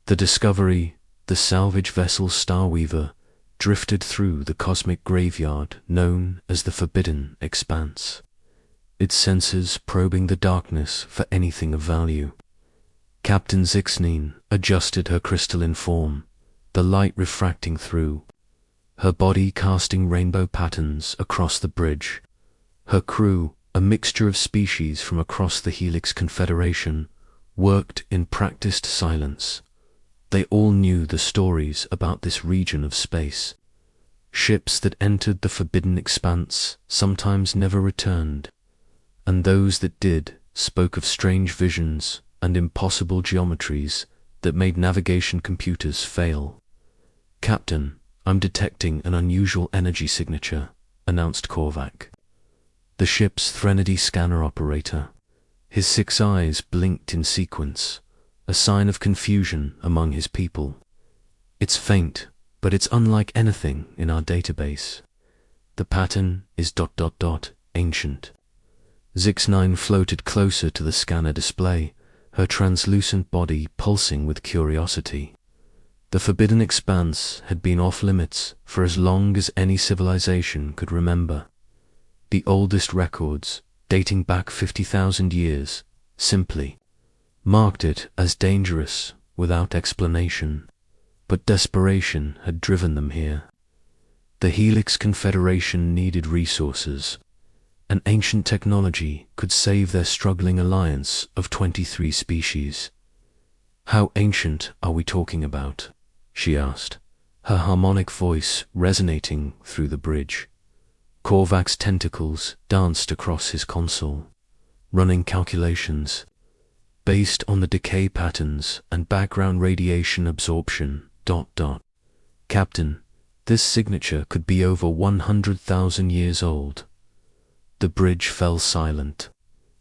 The Discovery, the salvage vessel Starweaver, drifted through the cosmic graveyard known as the Forbidden Expanse, its sensors probing the darkness for anything of value. Captain Zixnine adjusted her crystalline form, the light refracting through, her body casting rainbow patterns across the bridge. Her crew, a mixture of species from across the Helix Confederation, worked in practiced silence. They all knew the stories about this region of space. Ships that entered the Forbidden Expanse sometimes never returned, and those that did spoke of strange visions and impossible geometries that made navigation computers fail. "Captain, I'm detecting an unusual energy signature," announced Korvac, the ship's Threnody scanner operator. His 6 eyes blinked in sequence, a sign of confusion among his people. "It's faint, but it's unlike anything in our database. The pattern is ... ancient." Zixnine floated closer to the scanner display, her translucent body pulsing with curiosity. The Forbidden Expanse had been off limits for as long as any civilization could remember. The oldest records, dating back 50,000 years, simply marked it as dangerous without explanation. But desperation had driven them here. The Helix Confederation needed resources. An ancient technology could save their struggling alliance of 23 species. "How ancient are we talking about?" she asked, her harmonic voice resonating through the bridge. Korvac's tentacles danced across his console, running calculations. Based on the decay patterns and background radiation absorption... "Captain, this signature could be over 100,000 years old." The bridge fell silent.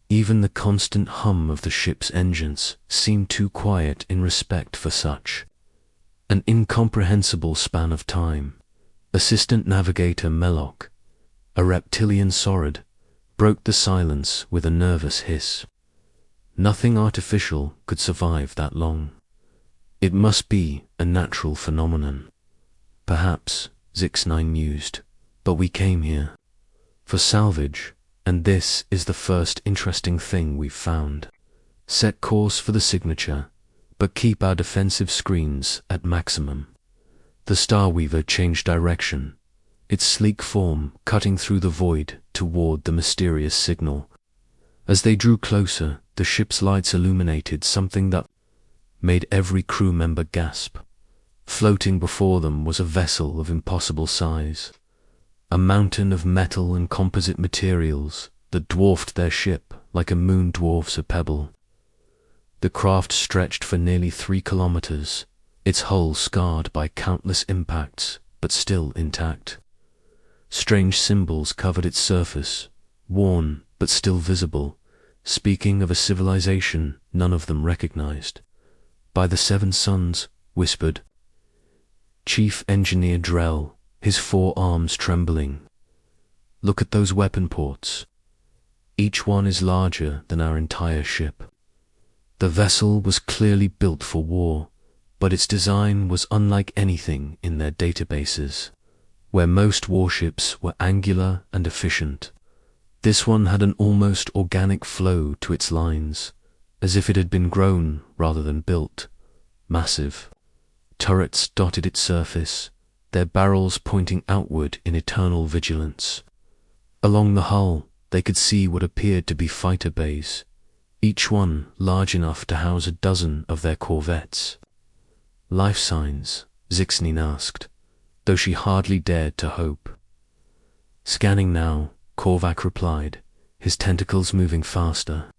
Even the constant hum of the ship's engines seemed too quiet in respect for such an incomprehensible span of time. Assistant Navigator Melloc, a reptilian saurid, broke the silence with a nervous hiss. Nothing artificial could survive that long. It must be a natural phenomenon. "Perhaps," Zixnine mused, "but we came here for salvage, and this is the first interesting thing we've found. Set course for the signature, but keep our defensive screens at maximum." The Starweaver changed direction, its sleek form cutting through the void toward the mysterious signal. As they drew closer, the ship's lights illuminated something that made every crew member gasp. Floating before them was a vessel of impossible size, a mountain of metal and composite materials that dwarfed their ship like a moon dwarfs a pebble. The craft stretched for nearly 3 kilometers, its hull scarred by countless impacts, but still intact. Strange symbols covered its surface, worn but still visible, speaking of a civilization none of them recognized. "By the 7 suns," whispered Chief Engineer Drell, his 4 arms trembling. "Look at those weapon ports. Each one is larger than our entire ship." The vessel was clearly built for war, but its design was unlike anything in their databases. Where most warships were angular and efficient, this one had an almost organic flow to its lines, as if it had been grown rather than built. Massive turrets dotted its surface, their barrels pointing outward in eternal vigilance. Along the hull, they could see what appeared to be fighter bays, each one large enough to house a dozen of their corvettes. "Life signs?" Zixnine asked, though she hardly dared to hope. "Scanning now," Korvac replied, his tentacles moving faster.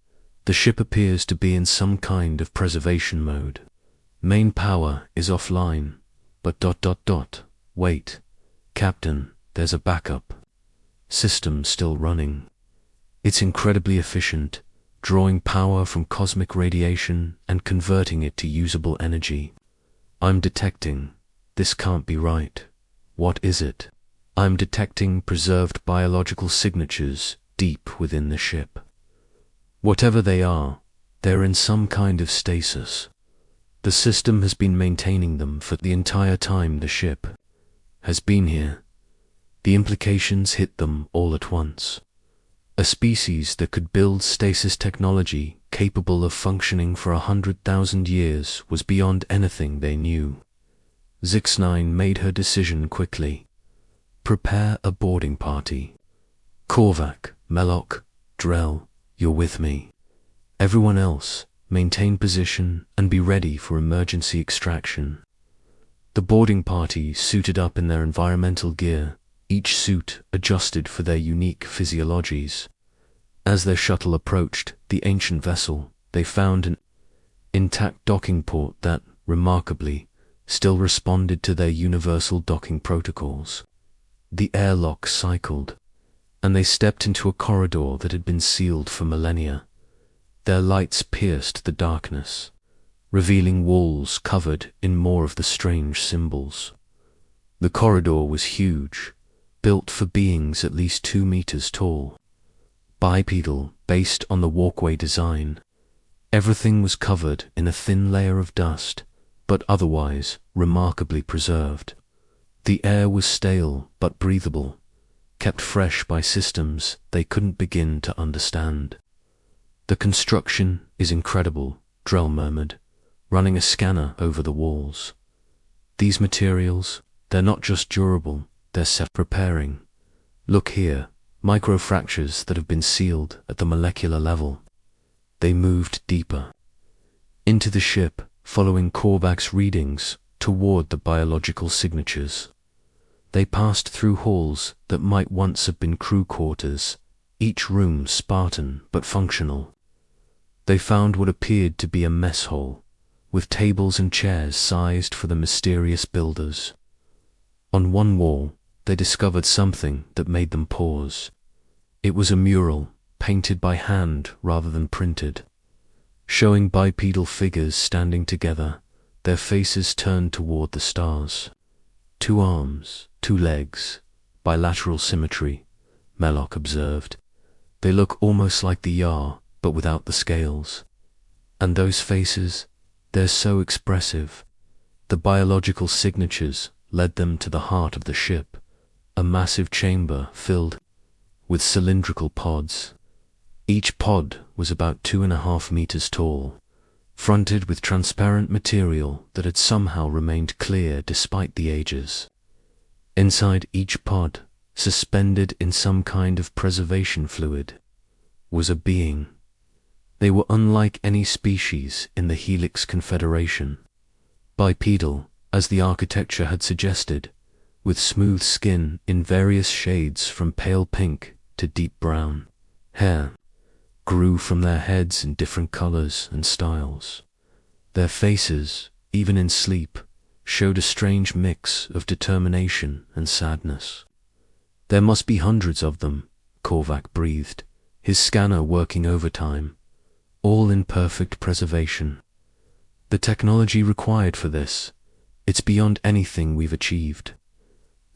"The ship appears to be in some kind of preservation mode. Main power is offline, but ... Wait, Captain, there's a backup. System still running. It's incredibly efficient, drawing power from cosmic radiation and converting it to usable energy. I'm detecting. This can't be right. What is it?" "I'm detecting preserved biological signatures deep within the ship. Whatever they are, they're in some kind of stasis. The system has been maintaining them for the entire time the ship has been here. The implications hit them all at once. A species that could build stasis technology capable of functioning for 100,000 years was beyond anything they knew. Zix-9 made her decision quickly. Prepare a boarding party. Korvac, Melok, Drell, you're with me. Everyone else, maintain position and be ready for emergency extraction. The boarding party suited up in their environmental gear, each suit adjusted for their unique physiologies. As their shuttle approached the ancient vessel, they found an intact docking port that, remarkably, still responded to their universal docking protocols. The airlock cycled, and they stepped into a corridor that had been sealed for millennia. Their lights pierced the darkness, revealing walls covered in more of the strange symbols. The corridor was huge, built for beings at least 2 meters tall. Bipedal, based on the walkway design. Everything was covered in a thin layer of dust, but otherwise remarkably preserved. The air was stale but breathable, kept fresh by systems they couldn't begin to understand. The construction is incredible, Drell murmured, running a scanner over the walls. These materials, they're not just durable, they're self-repairing. Look here, microfractures that have been sealed at the molecular level. They moved deeper into the ship, following Korvac's readings toward the biological signatures. They passed through halls that might once have been crew quarters, each room Spartan but functional. They found what appeared to be a mess hall, with tables and chairs sized for the mysterious builders. On one wall, they discovered something that made them pause. It was a mural, painted by hand rather than printed, showing bipedal figures standing together, their faces turned toward the stars. 2 arms, 2 legs, bilateral symmetry, Melok observed. They look almost like the Yar, but without the scales. And those faces, they're so expressive. The biological signatures led them to the heart of the ship, a massive chamber filled with cylindrical pods. Each pod was about 2.5 meters tall, fronted with transparent material that had somehow remained clear despite the ages. Inside each pod, suspended in some kind of preservation fluid, was a being. They were unlike any species in the Helix Confederation. Bipedal, as the architecture had suggested, with smooth skin in various shades from pale pink to deep brown. Hair grew from their heads in different colors and styles. Their faces, even in sleep, showed a strange mix of determination and sadness. There must be hundreds of them, Korvac breathed, his scanner working overtime, all in perfect preservation. The technology required for this, it's beyond anything we've achieved.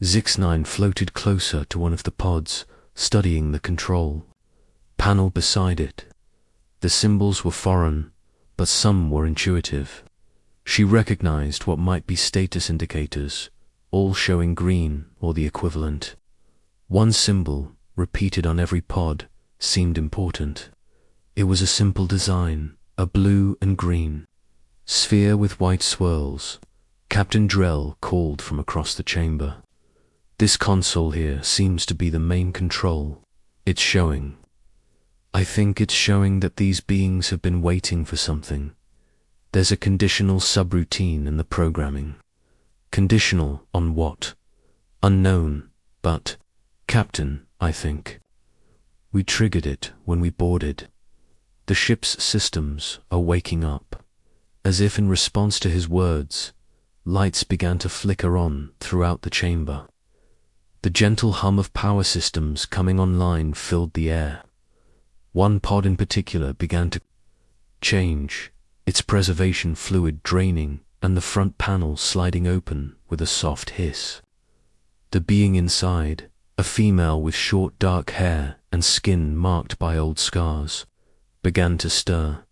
Zix-9 floated closer to one of the pods, studying the control panel beside it. The symbols were foreign, but some were intuitive. She recognized what might be status indicators, all showing green or the equivalent. One symbol, repeated on every pod, seemed important. It was a simple design, a blue and green sphere with white swirls. Captain Drell called from across the chamber. This console here seems to be the main control. It's showing. I think it's showing that these beings have been waiting for something. There's a conditional subroutine in the programming. Conditional on what? Unknown, but, Captain, I think. We triggered it when we boarded. The ship's systems are waking up. As if in response to his words, lights began to flicker on throughout the chamber. The gentle hum of power systems coming online filled the air. One pod in particular began to change, its preservation fluid draining and the front panel sliding open with a soft hiss. The being inside, a female with short dark hair and skin marked by old scars, began to stir.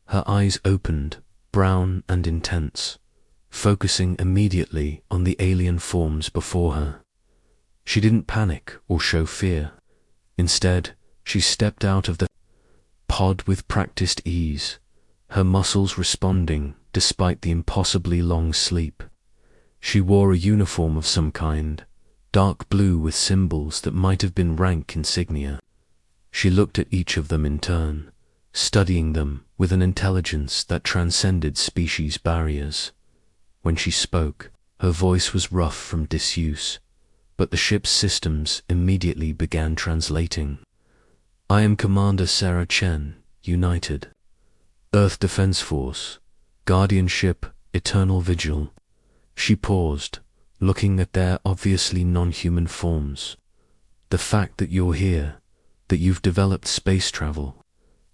Her eyes opened, brown and intense, focusing immediately on the alien forms before her. She didn't panic or show fear. Instead, she stepped out of the pod with practiced ease, her muscles responding despite the impossibly long sleep. She wore a uniform of some kind, dark blue with symbols that might have been rank insignia. She looked at each of them in turn, studying them with an intelligence that transcended species barriers. When she spoke, her voice was rough from disuse, but the ship's systems immediately began translating. "I am Commander Sarah Chen, United. Earth Defense Force, Guardianship, Eternal Vigil." She paused, looking at their obviously non-human forms. "The fact that you're here, that you've developed space travel,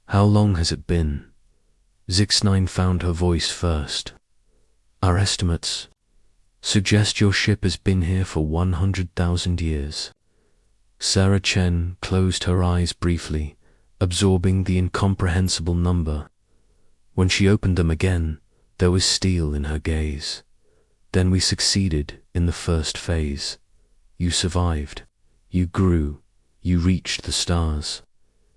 how long has it been?" Zix9 found her voice first. "Our estimates suggest your ship has been here for 100,000 years. Sarah Chen closed her eyes briefly, absorbing the incomprehensible number. When she opened them again, there was steel in her gaze. "Then we succeeded in the first phase. You survived. You grew. You reached the stars."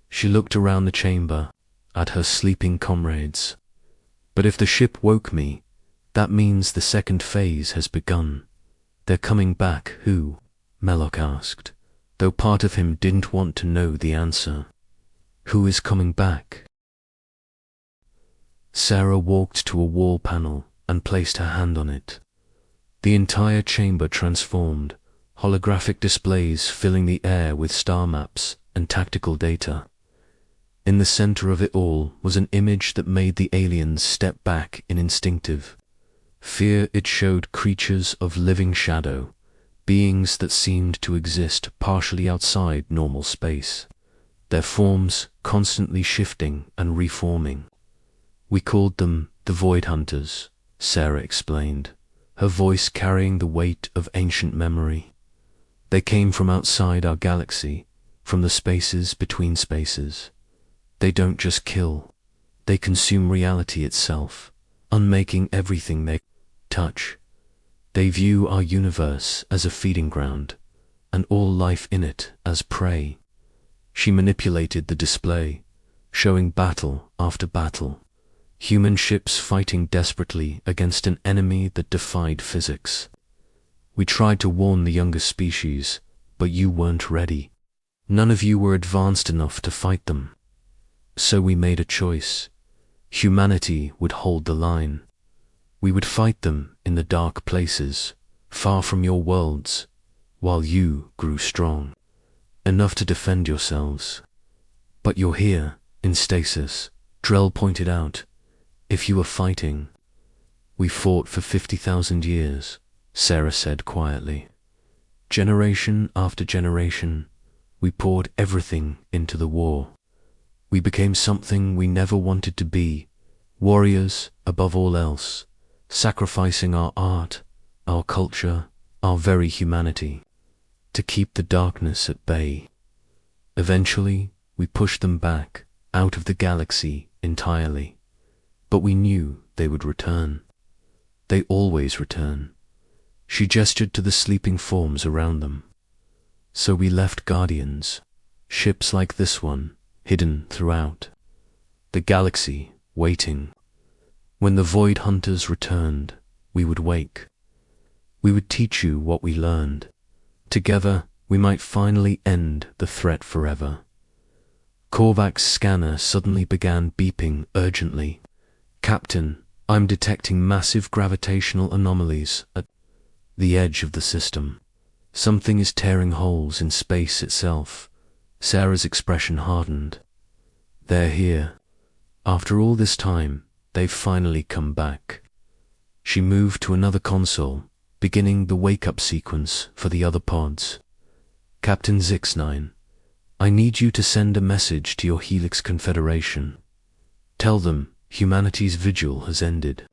She looked around the chamber, at her sleeping comrades. "But if the ship woke me, that means the second phase has begun. They're coming back, who?" Melloc asked, though part of him didn't want to know the answer. "Who is coming back?" Sarah walked to a wall panel and placed her hand on it. The entire chamber transformed, holographic displays filling the air with star maps and tactical data. In the center of it all was an image that made the aliens step back in instinctive fear. It showed creatures of living shadow, beings that seemed to exist partially outside normal space, their forms constantly shifting and reforming. "We called them the Void Hunters," Sarah explained, her voice carrying the weight of ancient memory. "They came from outside our galaxy, from the spaces between spaces. They don't just kill, they consume reality itself, unmaking everything they touch. They view our universe as a feeding ground, and all life in it as prey." She manipulated the display, showing battle after battle, human ships fighting desperately against an enemy that defied physics. "We tried to warn the younger species, but you weren't ready. None of you were advanced enough to fight them. So we made a choice. Humanity would hold the line. We would fight them in the dark places, far from your worlds, while you grew strong, enough to defend yourselves. But you're here, in stasis," Drell pointed out. "If you were fighting." "We fought for 50,000 years, Sarah said quietly. "Generation after generation, we poured everything into the war. We became something we never wanted to be, warriors above all else, sacrificing our art, our culture, our very humanity, to keep the darkness at bay. Eventually, we pushed them back, out of the galaxy entirely. But we knew they would return. They always return." She gestured to the sleeping forms around them. "So we left guardians, ships like this one, hidden throughout the galaxy, waiting. When the Void Hunters returned, we would wake. We would teach you what we learned. Together, we might finally end the threat forever." Korvac's scanner suddenly began beeping urgently. "Captain, I'm detecting massive gravitational anomalies at the edge of the system. Something is tearing holes in space itself." Sarah's expression hardened. "They're here. After all this time, they've finally come back." She moved to another console, beginning the wake-up sequence for the other pods. "Captain Zix9, I need you to send a message to your Helix Confederation. Tell them humanity's vigil has ended.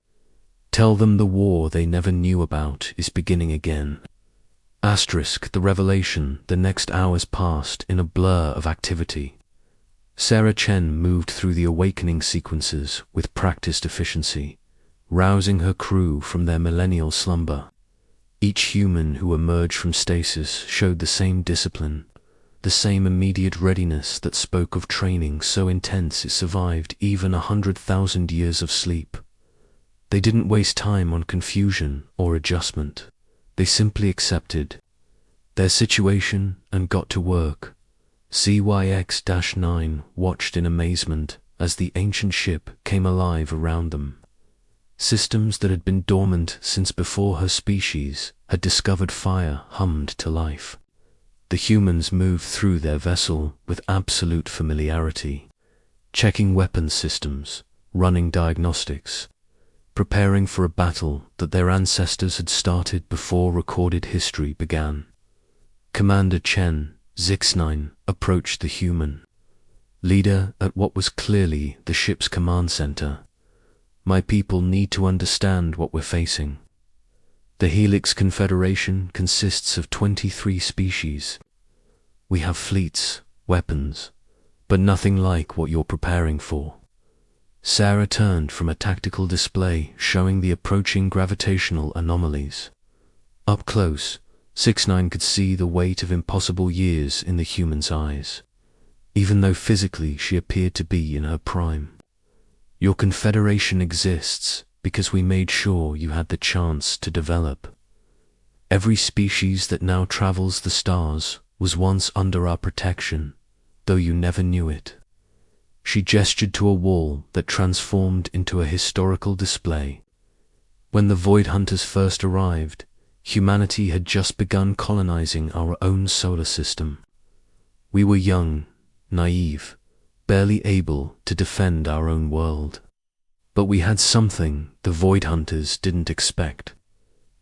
Tell them the war they never knew about is beginning again." The revelation, the next hours passed in a blur of activity. Sarah Chen moved through the awakening sequences with practiced efficiency, rousing her crew from their millennial slumber. Each human who emerged from stasis showed the same discipline, the same immediate readiness that spoke of training so intense it survived even 100,000 years of sleep. They didn't waste time on confusion or adjustment. They simply accepted their situation and got to work. CYX-9 watched in amazement as the ancient ship came alive around them. Systems that had been dormant since before her species had discovered fire hummed to life. The humans moved through their vessel with absolute familiarity, checking weapons systems, running diagnostics, preparing for a battle that their ancestors had started before recorded history began. Commander Chen, Zix-9, approached the human leader at what was clearly the ship's command center. My people need to understand what we're facing. The Helix Confederation consists of 23 species. We have fleets, weapons, but nothing like what you're preparing for. Sarah turned from a tactical display showing the approaching gravitational anomalies. Up close, 6-9 could see the weight of impossible years in the human's eyes, even though physically she appeared to be in her prime. Your confederation exists because we made sure you had the chance to develop. Every species that now travels the stars was once under our protection, though you never knew it. She gestured to a wall that transformed into a historical display. When the Void Hunters first arrived, humanity had just begun colonizing our own solar system. We were young, naive, barely able to defend our own world. But we had something the Void Hunters didn't expect.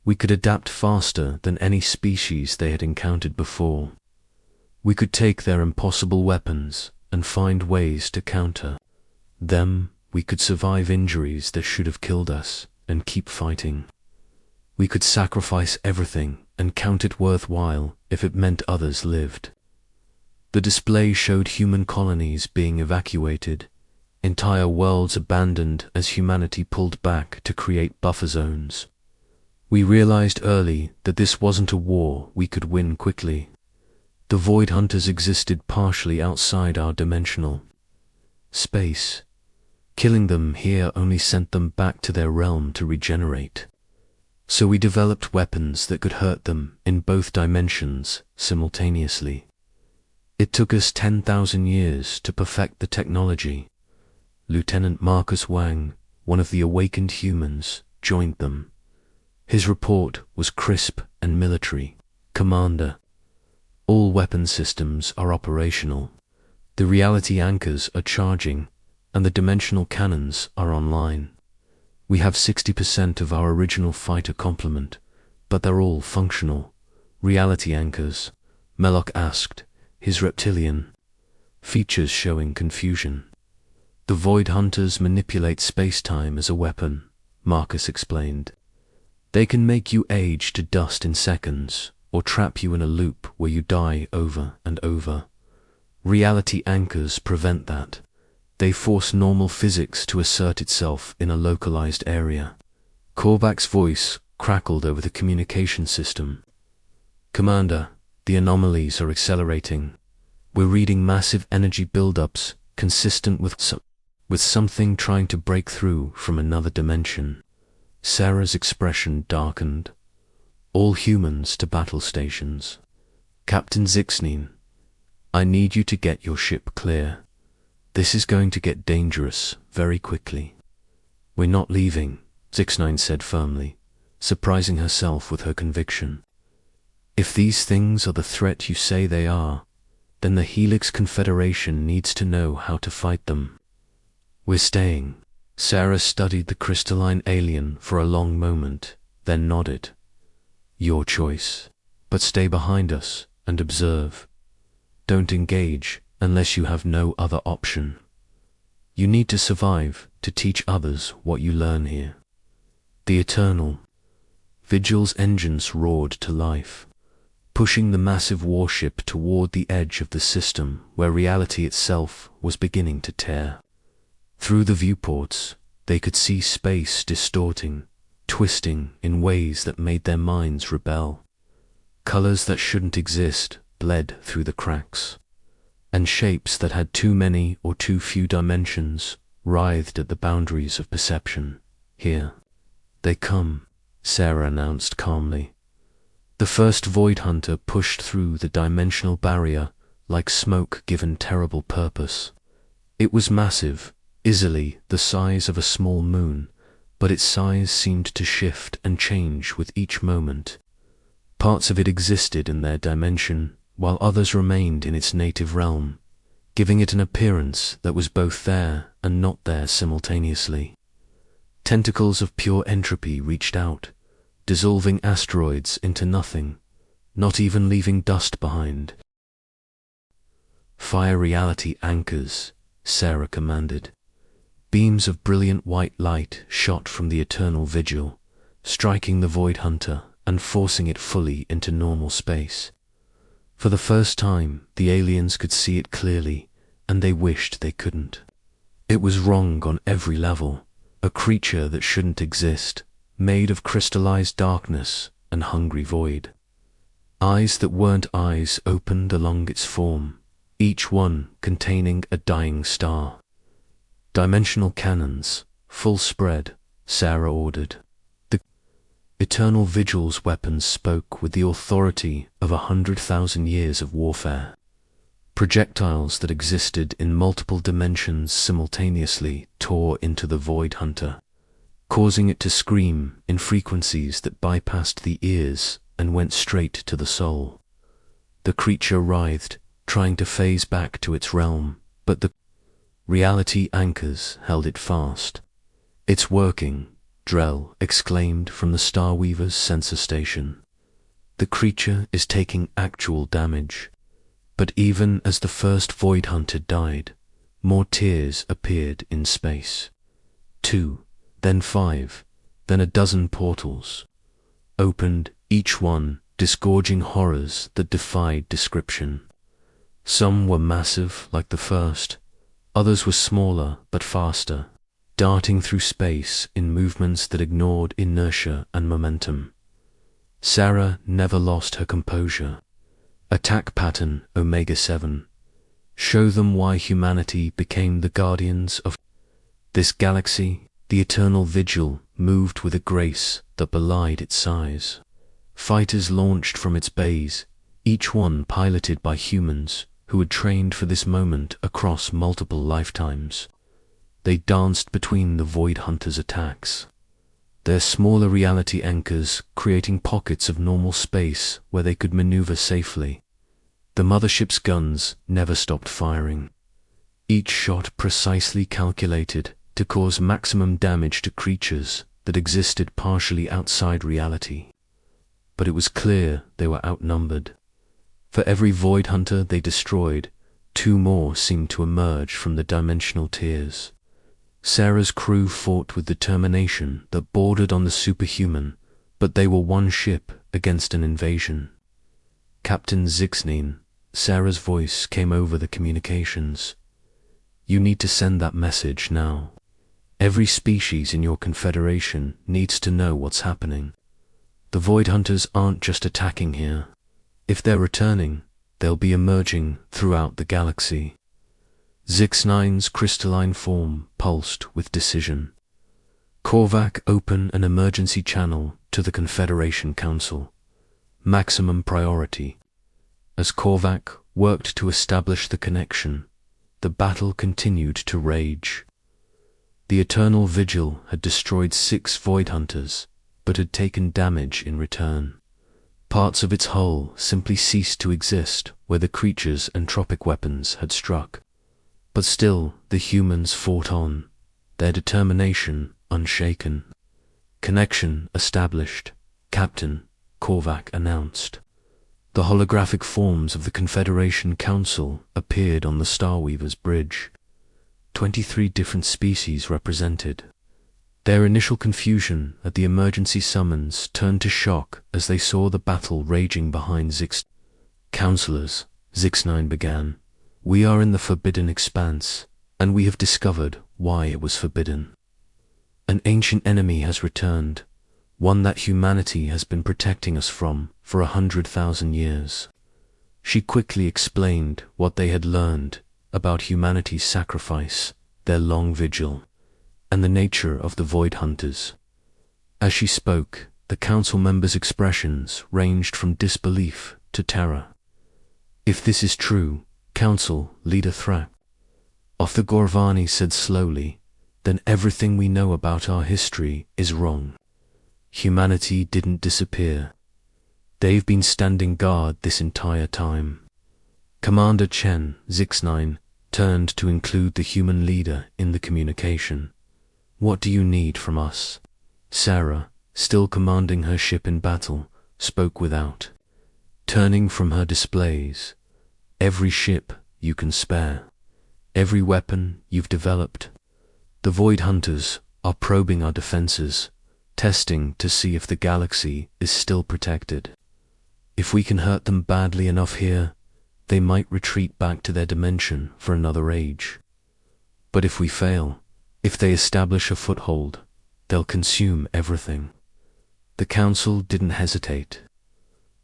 We could adapt faster than any species they had encountered before. We could take their impossible weapons and find ways to counter them. We could survive injuries that should have killed us and keep fighting. We could sacrifice everything and count it worthwhile if it meant others lived. The display showed human colonies being evacuated, entire worlds abandoned as humanity pulled back to create buffer zones. We realized early that this wasn't a war we could win quickly. The Void Hunters existed partially outside our dimensional space. Killing them here only sent them back to their realm to regenerate. So we developed weapons that could hurt them in both dimensions simultaneously. It took us 10,000 years to perfect the technology. Lieutenant Marcus Wang, one of the awakened humans, joined them. His report was crisp and military. Commander, all weapon systems are operational. The reality anchors are charging, and the dimensional cannons are online. We have 60% of our original fighter complement, but they're all functional. Reality anchors, Melloc asked, his reptilian features showing confusion. The Void Hunters manipulate space-time as a weapon, Marcus explained. They can make you age to dust in seconds, or trap you in a loop where you die over and over. Reality anchors prevent that. They force normal physics to assert itself in a localized area. Korbach's voice crackled over the communication system. Commander, the anomalies are accelerating. We're reading massive energy buildups consistent with something trying to break through from another dimension. Sarah's expression darkened. All humans to battle stations. Captain Zixnine, I need you to get your ship clear. This is going to get dangerous very quickly. We're not leaving, Zix-9 said firmly, surprising herself with her conviction. If these things are the threat you say they are, then the Helix Confederation needs to know how to fight them. We're staying. Sarah studied the crystalline alien for a long moment, then nodded. Your choice. But stay behind us and observe. Don't engage unless you have no other option. You need to survive to teach others what you learn here. The Eternal Vigil's engines roared to life, pushing the massive warship toward the edge of the system where reality itself was beginning to tear. Through the viewports, They could see space distorting, twisting in ways that made their minds rebel. Colors that shouldn't exist bled through the cracks, and shapes that had too many or too few dimensions writhed at the boundaries of perception. "Here they come," Sarah announced calmly. The first Void Hunter pushed through the dimensional barrier like smoke given terrible purpose. It was massive, easily the size of a small moon, but its size seemed to shift and change with each moment. Parts of it existed in their dimension, while others remained in its native realm, giving it an appearance that was both there and not there simultaneously. Tentacles of pure entropy reached out, dissolving asteroids into nothing, not even leaving dust behind. "Fire reality anchors," Sarah commanded. Beams of brilliant white light shot from the eternal vigil, striking the Void Hunter and forcing it fully into normal space. For the first time, the aliens could see it clearly, and they wished they couldn't. It was wrong on every level, a creature that shouldn't exist, made of crystallized darkness and hungry void. Eyes that weren't eyes opened along its form, each one containing a dying star. "Dimensional cannons, full spread," Sarah ordered. The eternal vigil's weapons spoke with the authority of 100,000 years of warfare. Projectiles that existed in multiple dimensions simultaneously tore into the Void Hunter, causing it to scream in frequencies that bypassed the ears and went straight to the soul. The creature writhed, trying to phase back to its realm, but the reality anchors held it fast. "It's working," Drell exclaimed from the Starweaver's sensor station. "The creature is taking actual damage." But even as the first Void Hunter died, more tears appeared in space. 2, then 5, then a dozen portals opened, each one disgorging horrors that defied description. Some were massive like the first, others were smaller but faster, darting through space in movements that ignored inertia and momentum. Sarah never lost her composure. "Attack pattern Omega-7. Show them why humanity became the guardians of this galaxy." The eternal vigil moved with a grace that belied its size. Fighters launched from its bays, each one piloted by humans who had trained for this moment across multiple lifetimes. They danced between the Void Hunter's attacks, their smaller reality anchors creating pockets of normal space where they could maneuver safely. The mothership's guns never stopped firing, each shot precisely calculated to cause maximum damage to creatures that existed partially outside reality. But it was clear they were outnumbered. For every Void Hunter they destroyed, 2 more seemed to emerge from the dimensional tiers. Sarah's crew fought with determination that bordered on the superhuman, but they were one ship against an invasion. "Captain Zixnine," Sarah's voice came over the communications. "You need to send that message now. Every species in your confederation needs to know what's happening. The Void Hunters aren't just attacking here. If they're returning, they'll be emerging throughout the galaxy." Zixnine's crystalline form pulsed with decision. "Korvac, open an emergency channel to the Confederation Council. Maximum priority." As Korvac worked to establish the connection, the battle continued to rage. The eternal vigil had destroyed 6 Void Hunters, but had taken damage in return. Parts of its hull simply ceased to exist where the creature's entropic weapons had struck. But still, the humans fought on, their determination unshaken. "Connection established, Captain," Korvac announced. The holographic forms of the Confederation Council appeared on the Starweaver's bridge. 23 different species represented. Their initial confusion at the emergency summons turned to shock as they saw the battle raging behind Zix. "Counselors," Zixnine began, "we are in the Forbidden Expanse, and we have discovered why it was forbidden." An ancient enemy has returned, one that humanity has been protecting us from for 100,000 years. She quickly explained what they had learned about humanity's sacrifice, their long vigil, and the nature of the Void Hunters. As she spoke, the council members' expressions ranged from disbelief to terror. "If this is true, Council Leader Thrak," Arthur Gorvani said slowly, "then everything we know about our history is wrong. Humanity didn't disappear. They've been standing guard this entire time." Commander Chen Zix9 turned to include the human leader in the communication. "What do you need from us?" Sarah, still commanding her ship in battle, spoke without turning from her displays. "Every ship you can spare. Every weapon you've developed. The Void Hunters are probing our defenses, testing to see if the galaxy is still protected. If we can hurt them badly enough here, they might retreat back to their dimension for another age. But if we fail, if they establish a foothold, they'll consume everything." The Council didn't hesitate.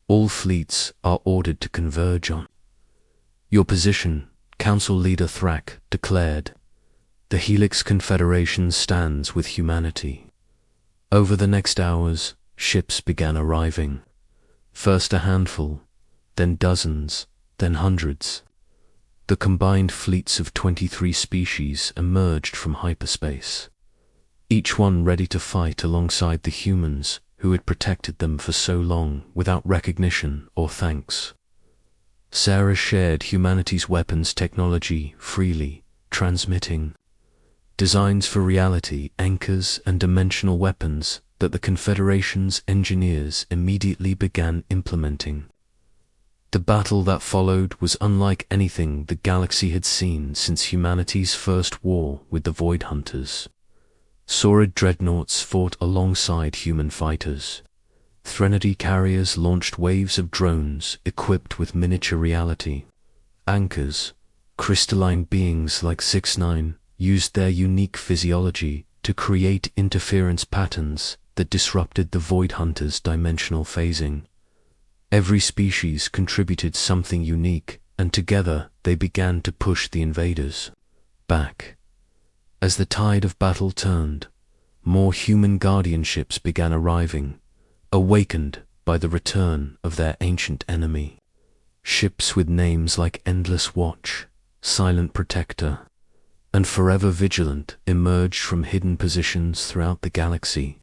"All fleets are ordered to converge on your position," Council Leader Thrak declared. "The Helix Confederation stands with humanity." Over the next hours, ships began arriving. First a handful, then dozens, then hundreds. The combined fleets of 23 species emerged from hyperspace, each one ready to fight alongside the humans who had protected them for so long without recognition or thanks. Sarah shared humanity's weapons technology freely, transmitting designs for reality, anchors, and dimensional weapons that the Confederation's engineers immediately began implementing. The battle that followed was unlike anything the galaxy had seen since humanity's first war with the Void Hunters. Saurid dreadnoughts fought alongside human fighters. Threnody carriers launched waves of drones equipped with miniature reality. Anchors, crystalline beings like 6-9, used their unique physiology to create interference patterns that disrupted the Void Hunters' dimensional phasing. Every species contributed something unique, and together they began to push the invaders back. As the tide of battle turned, more human guardianships began arriving, awakened by the return of their ancient enemy. Ships with names like Endless Watch, Silent Protector, and Forever Vigilant emerged from hidden positions throughout the galaxy.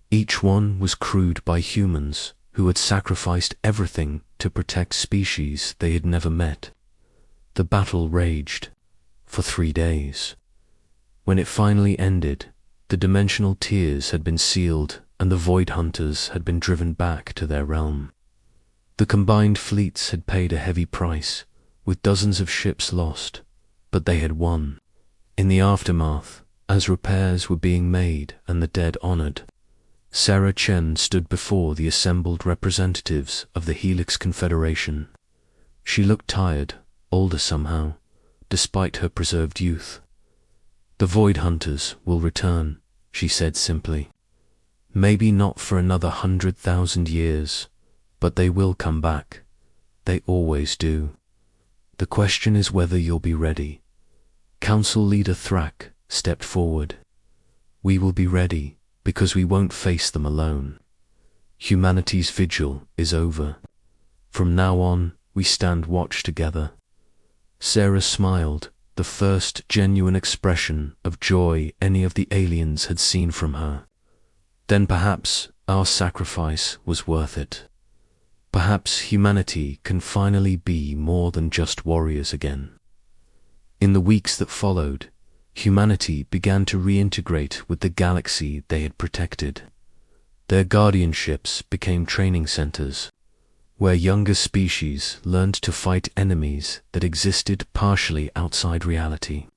Each one was crewed by humans who had sacrificed everything to protect species they had never met. The battle raged for 3 days. When it finally ended, the dimensional tiers had been sealed and the Void Hunters had been driven back to their realm. The combined fleets had paid a heavy price, with dozens of ships lost, but they had won. In the aftermath, as repairs were being made and the dead honored, Sarah Chen stood before the assembled representatives of the Helix Confederation. She looked tired, older somehow, despite her preserved youth. "The Void Hunters will return," she said simply. "Maybe not for another 100,000 years, but they will come back. They always do. The question is whether you'll be ready." Council Leader Thrak stepped forward. "We will be ready, because we won't face them alone. Humanity's vigil is over. From now on, we stand watch together." Sarah smiled, the first genuine expression of joy any of the aliens had seen from her. "Then perhaps our sacrifice was worth it. Perhaps humanity can finally be more than just warriors again." In the weeks that followed, humanity began to reintegrate with the galaxy they had protected. Their guardianships became training centers, where younger species learned to fight enemies that existed partially outside reality.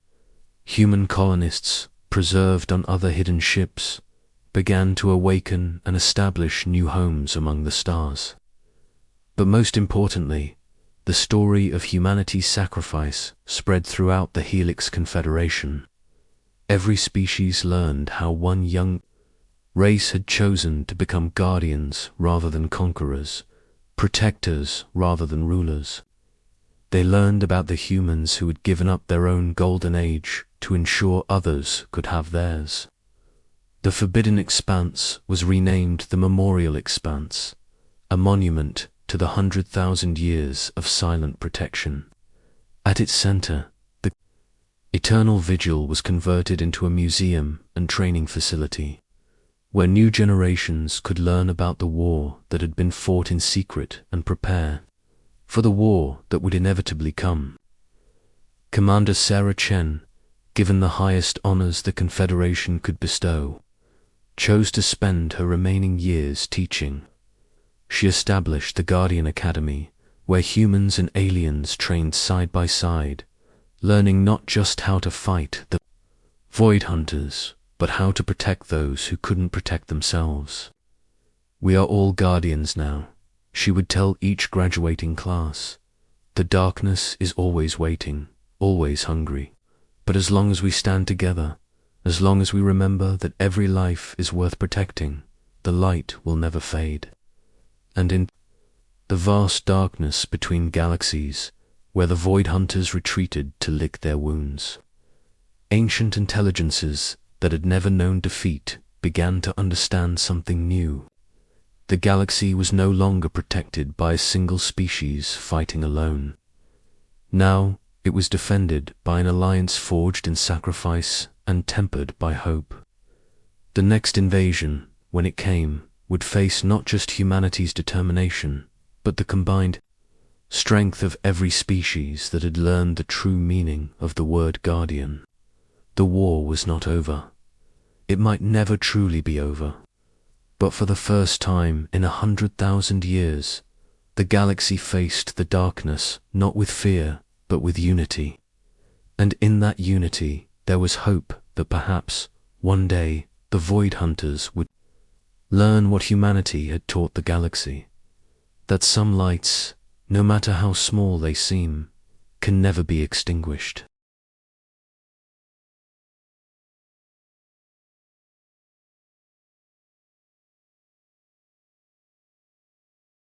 Human colonists, preserved on other hidden ships, began to awaken and establish new homes among the stars. But most importantly, the story of humanity's sacrifice spread throughout the Helix Confederation. Every species learned how one young race had chosen to become guardians rather than conquerors, protectors rather than rulers. They learned about the humans who had given up their own golden age to ensure others could have theirs. The forbidden expanse was renamed the Memorial Expanse, a monument to the 100,000 years of silent protection. At its center, the eternal vigil was converted into a museum and training facility, where new generations could learn about the war that had been fought in secret and prepare for the war that would inevitably come. Commander Sarah Chen, given the highest honors the Confederation could bestow, chose to spend her remaining years teaching. She established the Guardian Academy, where humans and aliens trained side by side, learning not just how to fight the Void Hunters, but how to protect those who couldn't protect themselves. "We are all guardians now," she would tell each graduating class. "The darkness is always waiting, always hungry. But as long as we stand together, as long as we remember that every life is worth protecting, the light will never fade." And in the vast darkness between galaxies, where the Void Hunters retreated to lick their wounds, ancient intelligences that had never known defeat began to understand something new. The galaxy was no longer protected by a single species fighting alone. Now it was defended by an alliance forged in sacrifice and tempered by hope. The next invasion, when it came, would face not just humanity's determination, but the combined strength of every species that had learned the true meaning of the word guardian. The war was not over. It might never truly be over. But for the first time in 100,000 years, the galaxy faced the darkness not with fear, but with unity. And in that unity, there was hope that perhaps, one day, the Void Hunters would learn what humanity had taught the galaxy, that some lights, no matter how small they seem, can never be extinguished.